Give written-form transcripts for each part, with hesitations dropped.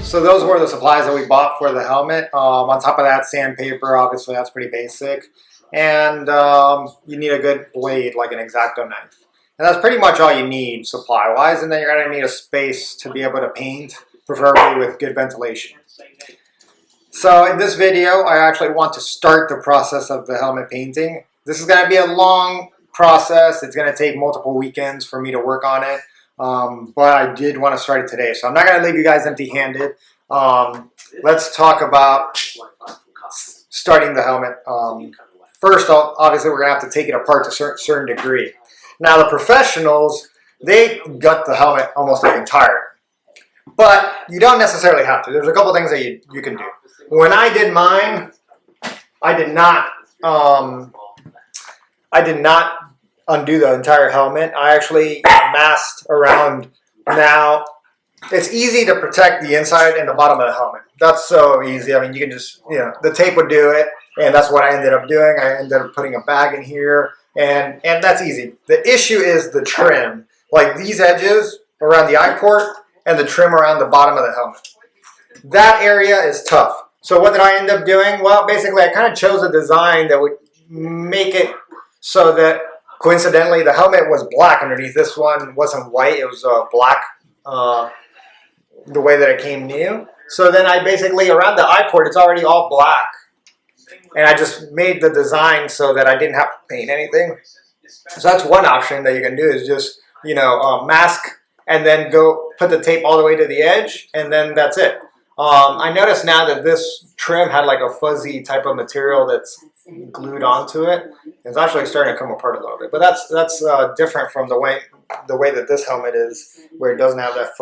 So those were the supplies that we bought for the helmet. On top of that, sandpaper, obviously that's pretty basic. And you need a good blade, like an X-Acto knife. And that's pretty much all you need supply-wise. And then you're going to need a space to be able to paint, preferably with good ventilation. So in this video, I actually want to start the process of the helmet painting. This is going to be a long process. It's going to take multiple weekends for me to work on it. But I did want to start it today. So I'm not going to leave you guys empty-handed. Let's talk about starting the helmet. First, obviously, we're going to have to take it apart to a certain degree. Now, the professionals, they gut the helmet almost the entire. But you don't necessarily have to. There's a couple things that you can do. When I did mine, I did not undo the entire helmet. I actually masked around. Now, it's easy to protect the inside and the bottom of the helmet. That's so easy. I mean, you can just, the tape would do it, and that's what I ended up doing. I ended up putting a bag in here, and that's easy. The issue is the trim, like these edges around the eye port and the trim around the bottom of the helmet. That area is tough. So what did I end up doing? Well, basically, I kind of chose a design that would make it so that coincidentally, the helmet was black underneath. This one wasn't white. It was black the way that it came new. So then I basically, around the eye port, it's already all black. And I just made the design so that I didn't have to paint anything. So that's one option that you can do is just, mask and then go put the tape all the way to the edge. And then that's it. I noticed now that this trim had like a fuzzy type of material that's glued onto it. It's actually starting to come apart a little bit, but that's different from the way that this helmet is, where it doesn't have that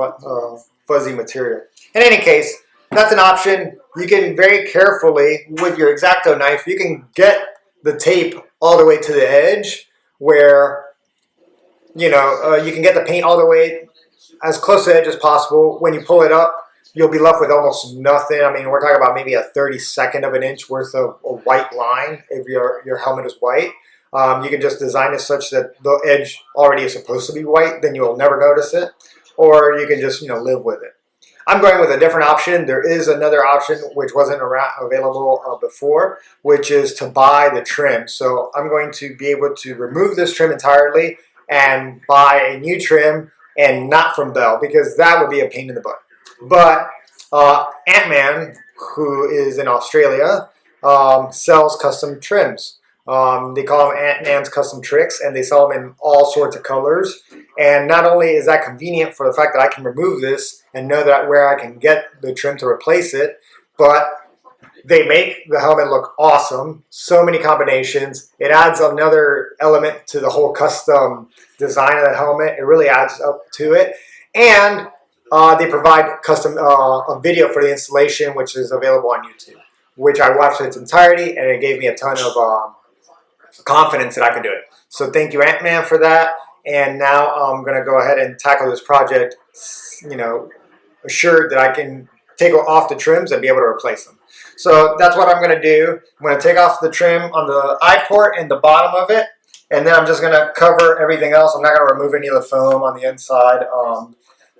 fuzzy material. In any case, that's an option. You can very carefully, with your X-Acto knife, you can get the tape all the way to the edge, where you can get the paint all the way as close to the edge as possible. When you pull it up, you'll be left with almost nothing. I mean, we're talking about maybe a 32nd of an inch worth of a white line if your helmet is white. You can just design it such that the edge already is supposed to be white, then you'll never notice it. Or you can just, live with it. I'm going with a different option. There is another option which wasn't available before, which is to buy the trim. So I'm going to be able to remove this trim entirely and buy a new trim, and not from Bell, because that would be a pain in the butt. But Ant-Man, who is in Australia, sells custom trims. They call them Ant-Man's Custom Tricks, and they sell them in all sorts of colors. And not only is that convenient for the fact that I can remove this and know that where I can get the trim to replace it, but they make the helmet look awesome. So many combinations. It adds another element to the whole custom design of the helmet. It really adds up to it. And they provide custom a video for the installation, which is available on YouTube, which I watched in its entirety, and it gave me a ton of confidence that I could do it. So thank you, Ant-Man, for that. And now I'm going to go ahead and tackle this project, assured that I can take off the trims and be able to replace them. So that's what I'm going to do. I'm going to take off the trim on the eye port and the bottom of it, and then I'm just going to cover everything else. I'm not going to remove any of the foam on the inside.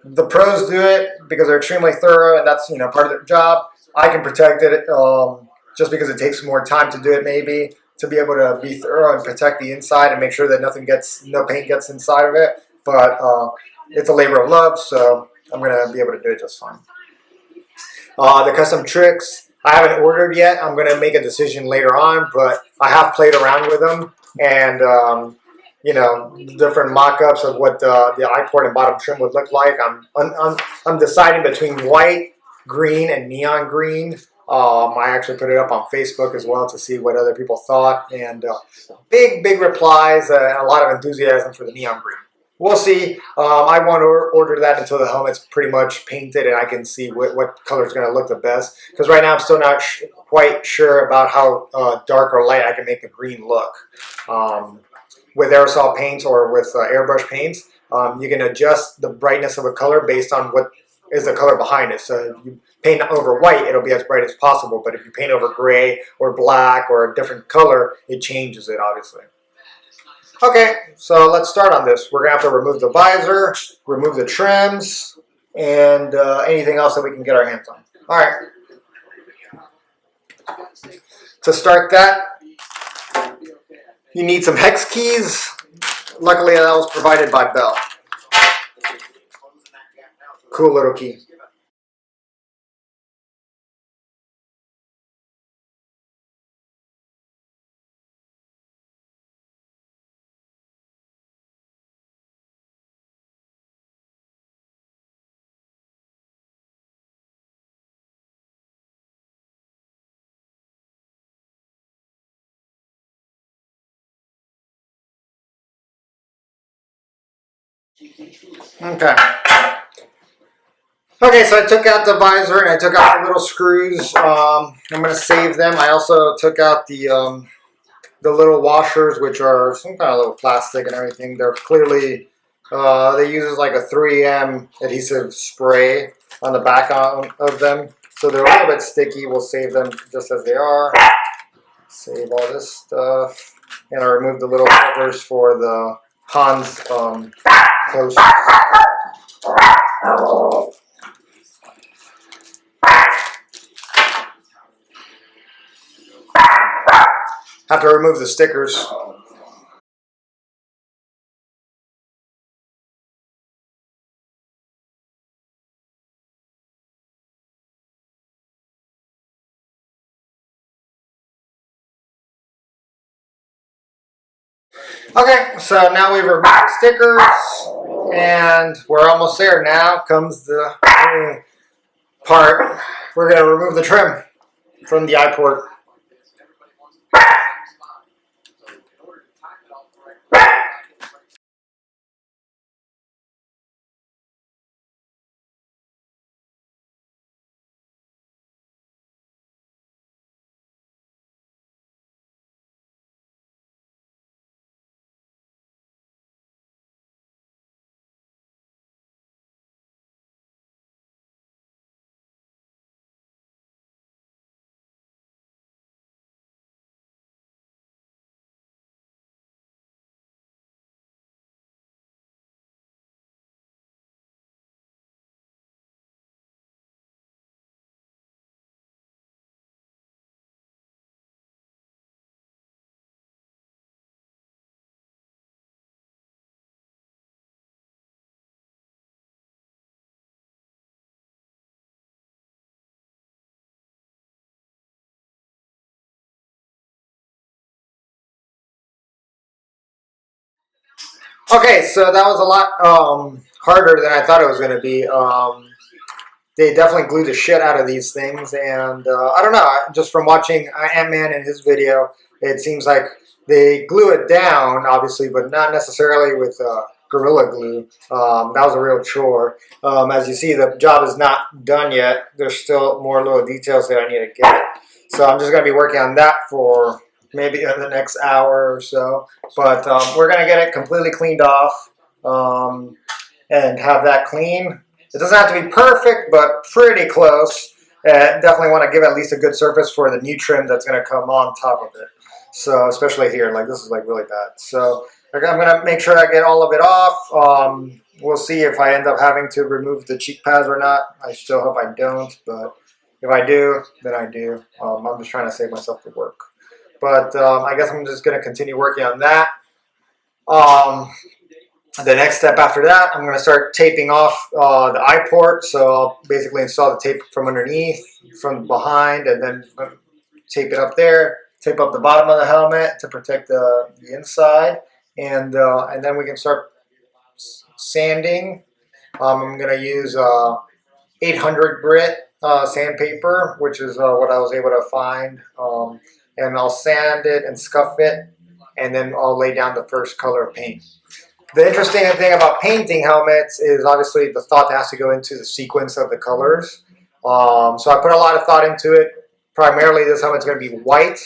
The pros do it because they're extremely thorough, and that's part of their job. I can protect it just because it takes more time to do it, maybe, to be able to be thorough and protect the inside and make sure that no paint gets inside of it. But it's a labor of love, so I'm going to be able to do it just fine. The custom tricks, I haven't ordered yet. I'm going to make a decision later on, but I have played around with them, and different mock-ups of what the eye port and bottom trim would look like. I'm deciding between white, green, and neon green. I actually put it up on Facebook as well to see what other people thought, and big replies, a lot of enthusiasm for the neon green. We'll see. I won't order that until the helmet's pretty much painted and I can see what color is going to look the best, because right now I'm still not quite sure about how dark or light I can make the green look. With aerosol paints or with airbrush paints, you can adjust the brightness of a color based on what is the color behind it. So if you paint over white, it'll be as bright as possible, but if you paint over gray or black or a different color, it changes it, obviously. Okay, so let's start on this. We're gonna have to remove the visor, remove the trims, and anything else that we can get our hands on. All right. To start that, you need some hex keys. Luckily, that was provided by Bell. Cool little key. Okay. Okay, so I took out the visor and I took out the little screws. I'm going to save them. I also took out the little washers, which are some kind of little plastic and everything. They're clearly, they use like a 3M adhesive spray on the back of them. So they're a little bit sticky. We'll save them just as they are. Save all this stuff. And I removed the little covers for the Hans close. Have to remove the stickers. Okay, so now we've removed the stickers, and we're almost there. Now comes the part. We're going to remove the trim from the eye port. Okay, so that was a lot harder than I thought it was going to be. They definitely glued the shit out of these things, and I don't know. Just from watching Ant-Man and his video, it seems like they glue it down, obviously, but not necessarily with Gorilla Glue. That was a real chore. As you see, the job is not done yet. There's still more little details that I need to get. So I'm just going to be working on that for maybe the next hour or so. But we're going to get it completely cleaned off and have that clean. It doesn't have to be perfect, but pretty close. Definitely want to give at least a good surface for the new trim that's going to come on top of it. So especially here, like this is like really bad. So I'm going to make sure I get all of it off. We'll see if I end up having to remove the cheek pads or not. I still hope I don't, but if I do, then I do. I'm just trying to save myself the work. But I guess I'm just going to continue working on that. The next step after that, I'm going to start taping off the eye port. So I'll basically install the tape from underneath, from behind, and then tape it up there. Tape up the bottom of the helmet to protect the inside, and then we can start sanding. I'm going to use 800 grit sandpaper, which is what I was able to find, and I'll sand it and scuff it, and then I'll lay down the first color of paint. The interesting thing about painting helmets is obviously the thought has to go into the sequence of the colors. So I put a lot of thought into it. Primarily, this helmet's going to be white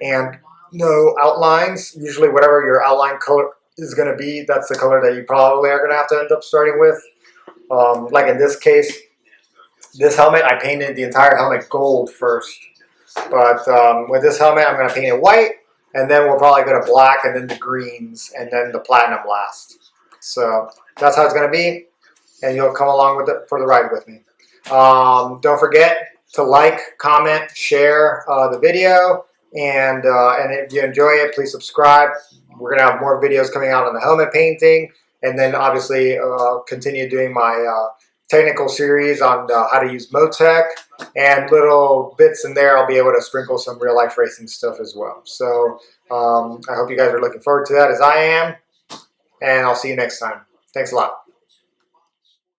and no outlines. Usually, whatever your outline color is going to be, that's the color that you probably are going to have to end up starting with. Like in this case, this helmet, I painted the entire helmet gold first. But with this helmet, I'm going to paint it white. and then we'll probably go to black, and then the greens, and then the platinum last. So that's how it's going to be, and you'll come along with it for the ride with me. Don't forget to like, comment, share the video, and if you enjoy it, please subscribe. We're going to have more videos coming out on the helmet painting, and then obviously continue doing my technical series on how to use Motec, and little bits in there I'll be able to sprinkle some real life racing stuff as well. So I hope you guys are looking forward to that as I am, and I'll see you next time. Thanks a lot.